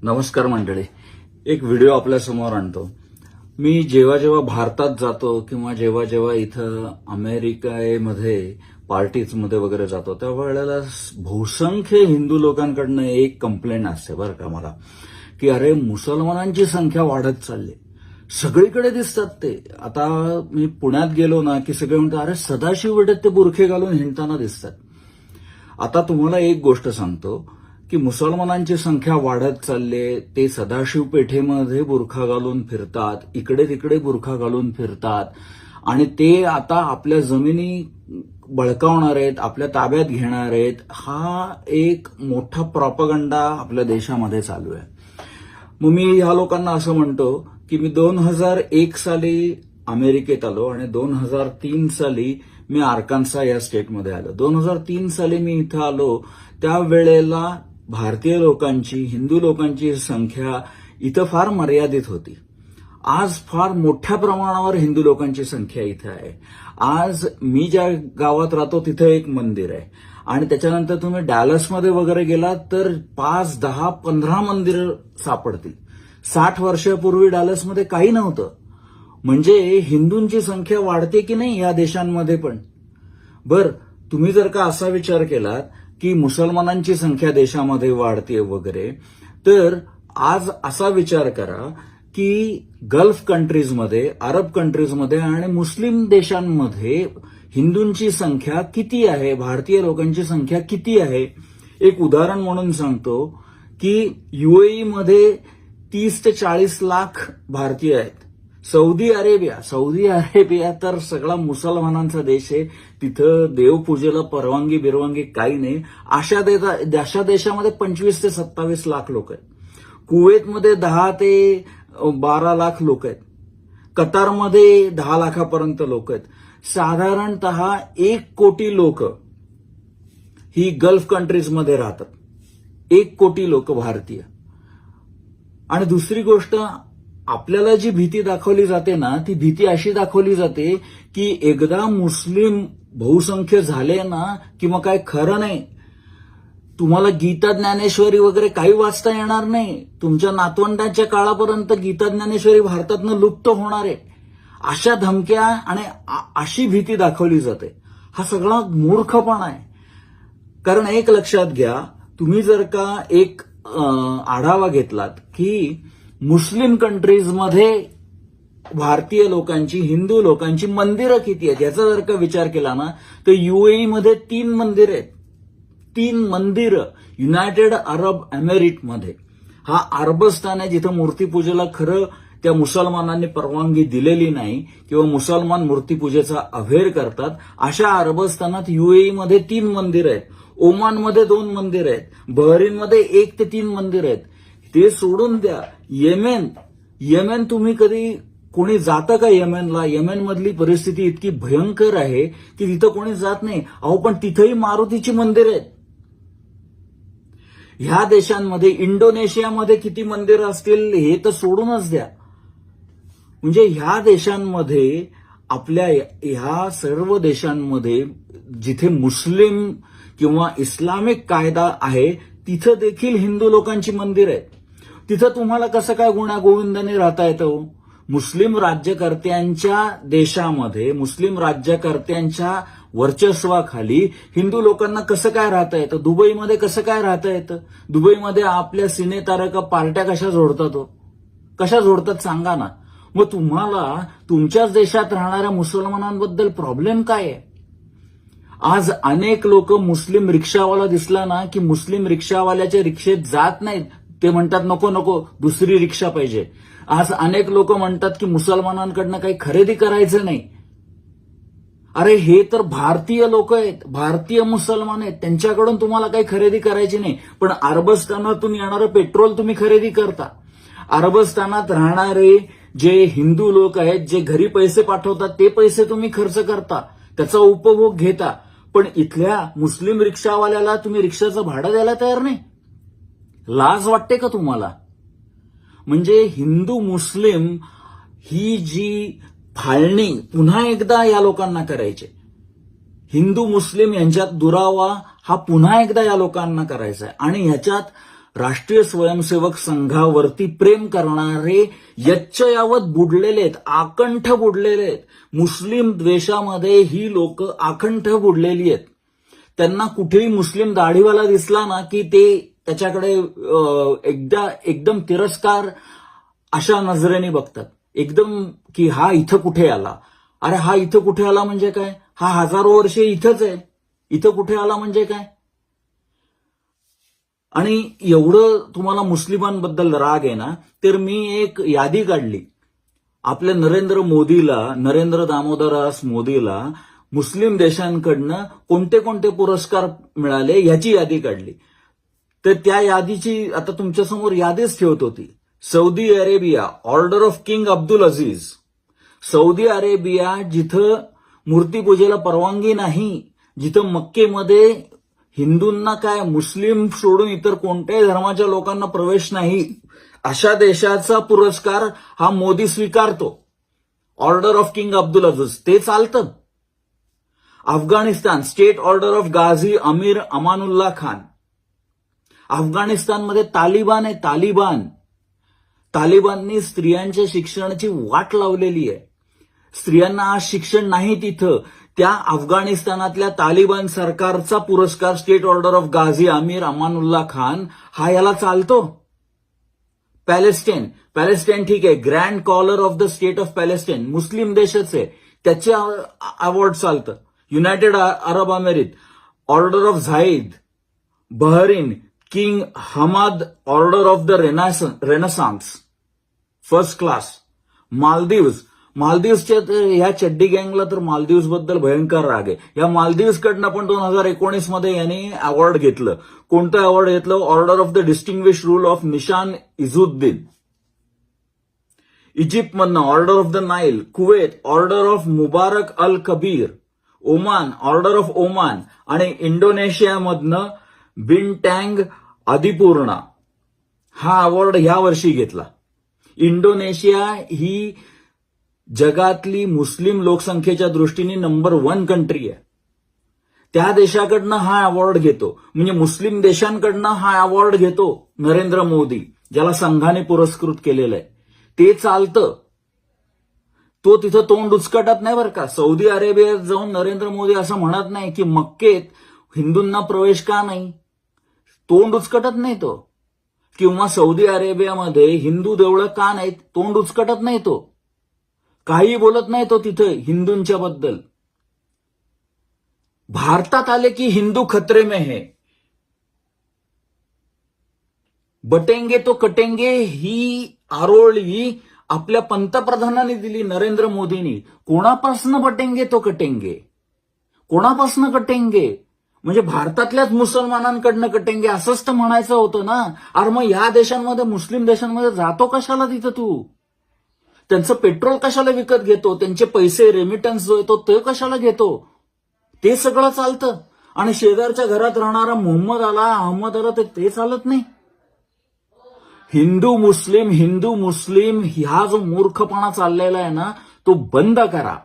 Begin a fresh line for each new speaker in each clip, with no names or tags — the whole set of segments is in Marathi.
नमस्कार मंडळी. एक व्हिडिओ आपल्या समोर आणतो. मी जेव्हा जेव्हा भारतात जातो किंवा जेव्हा जेव्हा इथं अमेरिकेमध्ये पार्टीजमध्ये वगैरे जातो त्यावेळेला बहुसंख्य हिंदू लोकांकडनं एक कंप्लेंट असते बरं का मला, की अरे मुसलमानांची संख्या वाढत चालली. सगळीकडे दिसतात ते. आता मी पुण्यात गेलो ना की सगळे म्हणतात अरे सदाशिव पेठेत ते बुरखे घालून हिंडताना दिसतात. आता तुम्हाला एक गोष्ट सांगतो की मुसलमानांची संख्या वाढत चालली. ते सदाशिव पेठेमध्ये बुरखा घालून फिरतात, इकडे तिकडे बुरखा घालून फिरतात आणि ते आता आपल्या जमिनी बळकावणार आहेत, आपल्या ताब्यात घेणार आहेत. हा एक मोठा प्रॉपगंडा आपल्या देशामध्ये चालू आहे. मग मी ह्या लोकांना असं म्हणतो की मी 2001 साली अमेरिकेत आलो आणि 2003 साली मी आर्कान्सा या स्टेटमध्ये आलो. 2003 साली मी इथं आलो त्यावेळेला भारतीय लोकांची, हिंदू लोकांची संख्या इथं फार मर्यादित होती. आज फार मोठ्या प्रमाणावर हिंदू लोकांची संख्या इथं आहे. आज मी ज्या गावात राहतो तिथं एक मंदिर आहे आणि त्याच्यानंतर तुम्ही डॅलसमध्ये वगैरे गेलात तर 5, 10, 15 मंदिरं सापडतील. 60 वर्षापूर्वी डॅलसमध्ये काही नव्हतं. म्हणजे हिंदूंची संख्या वाढते की नाही या देशांमध्ये पण. बर, तुम्ही जर का असा विचार केलात की मुसलमानांची संख्या देशामध्ये वाढते वगैरे, तर आज असा विचार करा की गल्फ कंट्रीजमध्ये, अरब कंट्रीजमध्ये आणि मुस्लिम देशांमध्ये हिंदूंची संख्या किती आहे, भारतीय लोकांची संख्या किती आहे. एक उदाहरण म्हणून सांगतो की यूएईमध्ये 30 ते 40 लाख भारतीय आहेत. सौदी अरेबिया तर सगळा मुसलमानांचा देश आहे. तिथं देवपूजेला परवानगी बिरवानगी काही नाही. अशा देशामध्ये 25 ते 27 लाख लोक आहेत. कुवेतमध्ये 10 ते 12 लाख लोक आहेत. कतारमध्ये 10 लाखापर्यंत लोक आहेत. साधारणतः 1 कोटी लोक ही गल्फ कंट्रीजमध्ये राहतात. 1 कोटी लोक भारतीय. आणि दुसरी गोष्ट, आपल्याला जी भीती दाखवली जाते ना, ती भीती अशी दाखवली जाते की एकदा मुस्लिम बहुसंख्य झाले ना की मग काय खरं नाही. तुम्हाला गीता ज्ञानेश्वरी वगैरे काही वाचता येणार नाही. तुमच्या नातवंडाच्या काळापर्यंत गीता ज्ञानेश्वरी भारतातनं लुप्त होणार आहे. अशा धमक्या आणि अशी भीती दाखवली जाते. हा सगळा मूर्खपणा आहे. कारण एक लक्षात घ्या, तुम्ही जर का एक आढावा घेतलात की मुस्लिम कंट्रीजमध्ये भारतीय लोकांची, हिंदू लोकांची मंदिरं किती आहेत याचा जर का विचार केला ना, तर यूएईमध्ये 3 मंदिरं आहेत. 3 मंदिरं युनायटेड अरब एमिरेटमध्ये. हा अरबस्तान आहे जिथं मूर्तीपूजेला खरं त्या मुसलमानांनी परवानगी दिलेली नाही किंवा मुसलमान मूर्तीपूजेचा अव्हेर करतात. अशा अरबस्तानात यूएईमध्ये 3 मंदिरं आहेत. ओमानमध्ये 2 मंदिरं आहेत. बहरीनमध्ये 1 ते 3 मंदिरं आहेत. ते सोडून द्या, येमेन तुम्ही कधी कोणी जातं का येमेनला? येमेनमधली परिस्थिती इतकी भयंकर आहे की तिथं कोणी जात नाही. अहो पण तिथंही मारुतीची मंदिरं आहेत. ह्या देशांमध्ये, इंडोनेशियामध्ये किती मंदिरं असतील हे तर सोडूनच द्या. म्हणजे ह्या देशांमध्ये, आपल्या ह्या सर्व देशांमध्ये जिथे मुस्लिम किंवा इस्लामिक कायदा आहे तिथं देखील हिंदू लोकांची मंदिरं आहेत. तिथं तुम्हाला कसं काय गुण्यागोविंदाने राहता येतं? मुस्लिम राज्यकर्त्यांच्या देशामध्ये, मुस्लिम राज्यकर्त्यांच्या वर्चस्वाखाली हिंदू लोकांना कसं काय राहता येतं? दुबईमध्ये कसं काय राहता येतं? दुबईमध्ये आपल्या सिनेतारका पार्ट्या कशा जोडतात? कशा जोडतात सांगा ना. मग तुम्हाला तुमच्याच देशात राहणाऱ्या मुसलमानांबद्दल प्रॉब्लेम काय आहे? आज अनेक लोक मुस्लिम रिक्षावाला दिसला ना की मुस्लिम रिक्षावाल्याच्या रिक्षेत जात नाहीत. ते म्हणतात नको दुसरी रिक्षा पाहिजे. आज अनेक लोक म्हणतात की मुसलमानांकडनं काही खरेदी करायचं नाही. अरे हे तर भारतीय लोक आहेत, भारतीय मुसलमान आहेत. त्यांच्याकडून तुम्हाला काही खरेदी करायची नाही. पण अरबस्तानातून येणारं पेट्रोल तुम्ही खरेदी करता. अरबस्तानात राहणारे जे हिंदू लोक आहेत, जे घरी पैसे पाठवतात, ते पैसे तुम्ही खर्च करता, त्याचा उपभोग घेता. पण इथल्या मुस्लिम रिक्षावाल्याला तुम्ही रिक्षाचं भाडं द्यायला तयार नाही. लाज वाटते का तुम्हाला? म्हणजे हिंदू मुस्लिम ही जी फाळणी पुन्हा एकदा या लोकांना करायची. हिंदू मुस्लिम यांच्यात दुरावा हा पुन्हा एकदा या लोकांना करायचा आहे. आणि ह्याच्यात राष्ट्रीय स्वयंसेवक संघावरती प्रेम करणारे यच्चयावत बुडलेले आहेत, आकंठ बुडलेले आहेत. मुस्लिम द्वेषामध्ये ही लोक आकंठ बुडलेली आहेत. त्यांना कुठेही मुस्लिम दाढीवाला दिसला ना की ते त्याच्याकडे एकदम तिरस्कार अशा नजरेने बघतात. एकदम की हा इथं कुठे आला, अरे हा इथं कुठे आला म्हणजे काय, हा हजारो वर्षे इथंच आहे, इथं कुठे आला म्हणजे काय. आणि एवढं तुम्हाला मुस्लिमांबद्दल राग आहे ना, तर मी एक यादी काढली. आपल्या नरेंद्र दामोदरदास मोदीला मुस्लिम देशांकडनं कोणते कोणते पुरस्कार मिळाले याची यादी काढली. तर त्या यादीची आता तुमच्यासमोर यादीच ठेवत होती. Saudi Arabia, order of king Abdul Aziz. Saudi Arabia जिथं मूर्तीपूजेला परवानगी नाही, जिथं मक्केमध्ये हिंदूंना काय मुस्लिम सोडून इतर कोणत्याही धर्माच्या लोकांना प्रवेश नाही, अशा देशाचा पुरस्कार हा मोदी स्वीकारतो. Order of king Abdul Aziz ते चालतं. Afghanistan, state order of Ghazi Amir Amanullah Khan. अफगाणिस्तानमध्ये तालिबान आहे. तालिबाननी स्त्रियांच्या शिक्षणाची वाट लावलेली आहे. स्त्रियांना आज शिक्षण नाही तिथं. त्या अफगाणिस्तानातल्या तालिबान सरकारचा पुरस्कार state order of Ghazi Amir Amanullah Khan हा याला चालतो. पॅलेस्टाईन ठीक आहे, grand collar of the state of Palestine, मुस्लिम देशच आहे, त्याचे अवॉर्ड चालतं. United Arab emirates, order of Zayed. Bahrain, king Hamad order of the renaissance, first class. मालदीवच्या ह्या चड्डी गँगला तर मालदीव्स बद्दल भयंकर राग आहे. या मालदीव्सकडनं पण 2019 मध्ये यांनी अवॉर्ड घेतलं. कोणतं अवॉर्ड घेतलं? Order of the distinguished rule of Nishan Izzuddin. इजिप्तमधनं order of the Nile. Kuwait, order of Mubarak al Kabeer. Oman, order of Oman. आणि इंडोनेशियामधनं बिनटँग आदिपूर्णा हा अवॉर्ड ह्या वर्षी घेतला. इंडोनेशिया ही जगातली मुस्लिम लोकसंख्येच्या दृष्टीने नंबर 1 कंट्री आहे. त्या देशाकडनं हा अवॉर्ड घेतो, म्हणजे मुस्लिम देशांकडनं हा अवॉर्ड घेतो नरेंद्र मोदी, ज्याला संघाने पुरस्कृत केलेलं आहे. ते चालतं. तो तिथं तोंड उचकटत नाही बरं का. सौदी अरेबियात जाऊन नरेंद्र मोदी असं म्हणत नाही की मक्केत हिंदूंना प्रवेश का नाही, तोंड उचकटत नाही तो. किंवा सौदी अरेबियामध्ये हिंदू देवळं का नाहीत, तोंड उचकटत नाही तो. काही बोलत नाही तो तिथे हिंदूंच्या बद्दल. भारतात आले की हिंदू खतरे में है, बटेंगे तो कटेंगे ही आरोळी आपल्या पंतप्रधानांनी दिली, नरेंद्र मोदींनी. कोणापासनं बटेंगे तो कटेंगे, कोणापासनं कटेंगे, म्हणजे भारतातल्याच मुसलमानांकडनं कटेंगे असंच तर म्हणायचं होतं ना. अरे मग या देशांमध्ये, मुस्लिम देशांमध्ये जातो कशाला तिथं तू? त्यांचं पेट्रोल कशाला विकत घेतो, त्यांचे पैसे रेमिटन्स जो येतो ते कशाला घेतो? ते सगळं चालतं. आणि शेजारच्या घरात राहणारा मोहम्मद आला, अहमद आला, ते चालत नाही. हिंदू मुस्लिम ह्या जो मूर्खपणा चाललेला आहे ना, तो बंद करा.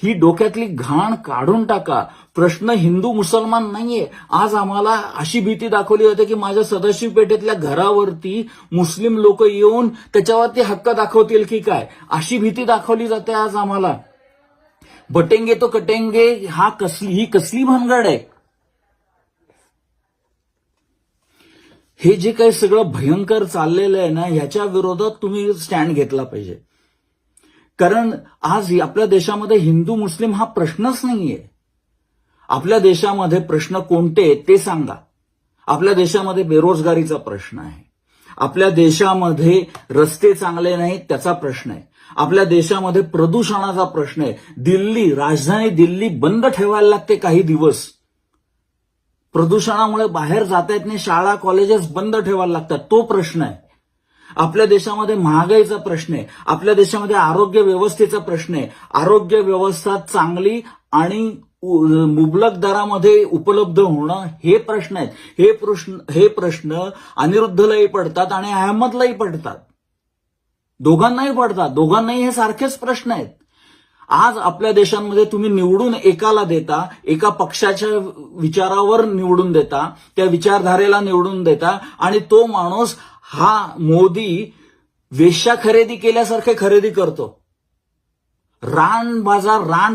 ही डोक्यातली घाण काढून टाका. प्रश्न हिंदू मुसलमान नाहीये. आज आम्हाला अशी भीती दाखवली जाते की माझ्या सदाशिव पेठेतल्या घरावरती मुस्लिम लोक येऊन त्याच्यावरती हक्क दाखवतील की काय, अशी भीती दाखवली जाते आज आम्हाला. बटेंगे तो कटेंगे ही कसली भानगड आहे? हे जे काही सगळं भयंकर चाललेलं आहे ना, ह्याच्या विरोधात तुम्ही स्टँड घेतला पाहिजे. कारण आज आपल्या देशामध्ये हिंदू मुस्लिम हा प्रश्नच नाहीये. आपल्या देशामध्ये प्रश्न कोणते आहेत ते सांगा. आपल्या देशामध्ये बेरोजगारीचा प्रश्न आहे. आपल्या देशामध्ये रस्ते चांगले नाहीत त्याचा प्रश्न आहे. आपल्या देशामध्ये प्रदूषणाचा प्रश्न आहे. राजधानी दिल्ली बंद ठेवायला लागते काही दिवस. प्रदूषणामुळे बाहेर जाता येत नाही, शाळा कॉलेजेस बंद ठेवायला लागतात, तो प्रश्न आहे. आपल्या देशामध्ये महागाईचा प्रश्न आहे. आपल्या देशामध्ये आरोग्य व्यवस्थेचा प्रश्न आहे. आरोग्य व्यवस्था चांगली आणि मुबलक दरामध्ये उपलब्ध होणं हे प्रश्न आहेत. हे प्रश्न अनिरुद्धलाही पडतात आणि अहमदलाही पडतात. दोघांनाही पडतात. दोघांनाही हे सारखेच प्रश्न आहेत. आज आपल्या देशांमध्ये तुम्ही निवडून एकाला देता, एका पक्षाच्या विचारावर निवडून देता, त्या विचारधारेला निवडून देता, आणि तो माणूस हा मोदी वेश्या खरेदी केल्यासारखे खरेदी करतो. रांड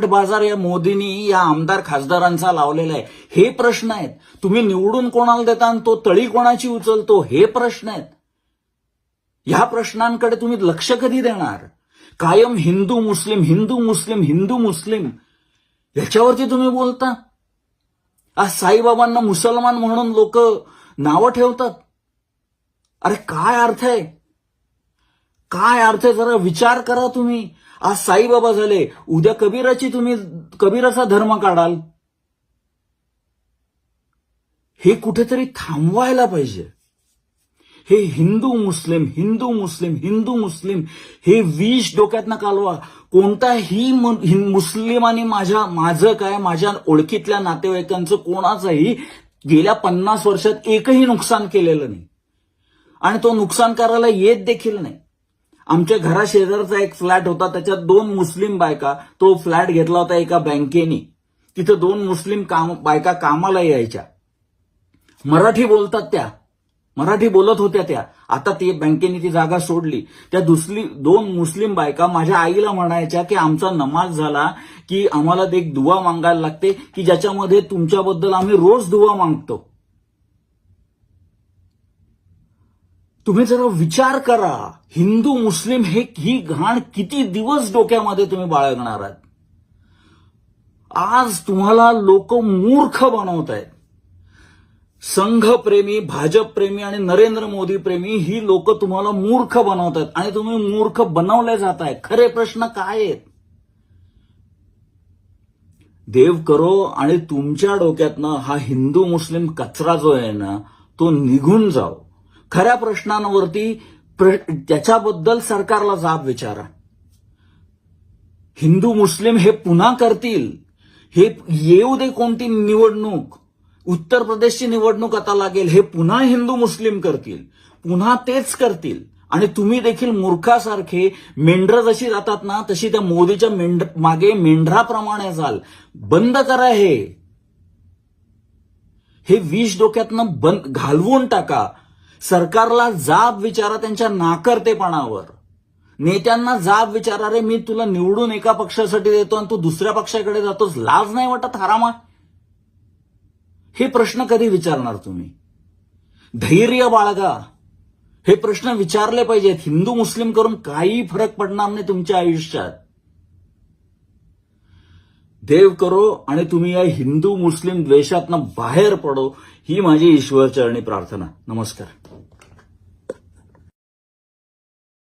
बाजार या मोदींनी या आमदार खासदारांचा लावलेला आहे. हे प्रश्न आहेत. तुम्ही निवडून कोणाला देता आणि तो तळी कोणाची उचलतो, हे प्रश्न आहेत. ह्या प्रश्नांकडे तुम्ही लक्ष कधी देणार? कायम हिंदू मुस्लिम हिंदू मुस्लिम हिंदू मुस्लिम याच्यावरती तुम्ही बोलता. आज साईबाबांना मुसलमान म्हणून लोक नावं ठेवतात. अरे काय अर्थ आहे? काय अर्थ आहे? जरा विचार करा तुम्ही. आज साईबाबा झाले, उद्या कबीराचा धर्म काढाल. हे कुठेतरी थांबवायला पाहिजे. हे हिंदू मुस्लिम हिंदू मुस्लिम हिंदू मुस्लिम हे विष डोक्यातनं कालवा. कोणताही मुस्लिमाने माझ्या ओळखीतल्या नातेवाईकांचं कोणाचंही गेल्या 50 वर्षात एकही नुकसान केलेलं नाही, आणि तो नुकसान करायला येत देखील नाही. आमच्या घरा शेजारचा एक फ्लॅट होता, त्याच्यात 2 मुस्लिम बायका, तो फ्लॅट घेतला होता एका बँकेने. तिथं 2 मुस्लिम बायका कामाला यायच्या. मराठी बोलतात त्या, मराठी बोलत होत्या त्या. आता ती बँकेने ती जागा सोडली. त्या 2 मुस्लिम बायका माझ्या आईला म्हणायच्या की आमचा नमाज झाला की आम्हाला एक दुवा मागायला लागते की ज्याच्यामध्ये तुमच्याबद्दल आम्ही रोज दुवा मागतो. तुम्ही जरा विचार करा. हिंदू मुस्लिम ही घाण किती दिवस डोक्यामध्ये तुम्ही बाळगणार आहात? आज तुम्हाला लोक मूर्ख बनवत आहेत. संघप्रेमी, भाजपप्रेमी आणि नरेंद्र मोदी प्रेमी ही लोक तुम्हाला मूर्ख बनवतात, आणि तुम्ही मूर्ख बनवले जाताय. खरे प्रश्न काय आहेत? देव करो आणि तुमच्या डोक्यातनं हा हिंदू मुस्लिम कचरा जो आहे ना, तो निघून जाओ. खऱ्या प्रश्नांवरती त्याच्याबद्दल सरकारला जाब विचारा. हिंदू मुस्लिम हे पुन्हा करतील. हे येऊ दे कोणती निवडणूक, उत्तर प्रदेशची निवडणूक आता लागेल, हे पुन्हा हिंदू मुस्लिम करतील, पुन्हा तेच करतील. आणि तुम्ही देखील मूर्खासारखे मेंढरं जशी जातात ना, तशी त्या मोदीच्या मागे मेंढराप्रमाणे जाल. बंद करा हे विष डोक्यातनं घालवून टाका. सरकारला जाब विचारा त्यांच्या नाकर्तेपणावर. नेत्यांना जाब विचारा. रे मी तुला निवडून एका पक्षासाठी देतो आणि तू दुसऱ्या पक्षाकडे जातोस, लाज नाही वाटत हरामा? हे प्रश्न कधी विचारणार तुम्ही? धैर्य बाळगा. हे प्रश्न विचारले पाहिजेत. हिंदू मुस्लिम करून काही फरक पडणार नाही तुमच्या आयुष्यात. देव करो आणि तुम्ही या हिंदू मुस्लिम द्वेषातनं बाहेर पडो, ही माझी ईश्वरचरणी प्रार्थना. नमस्कार.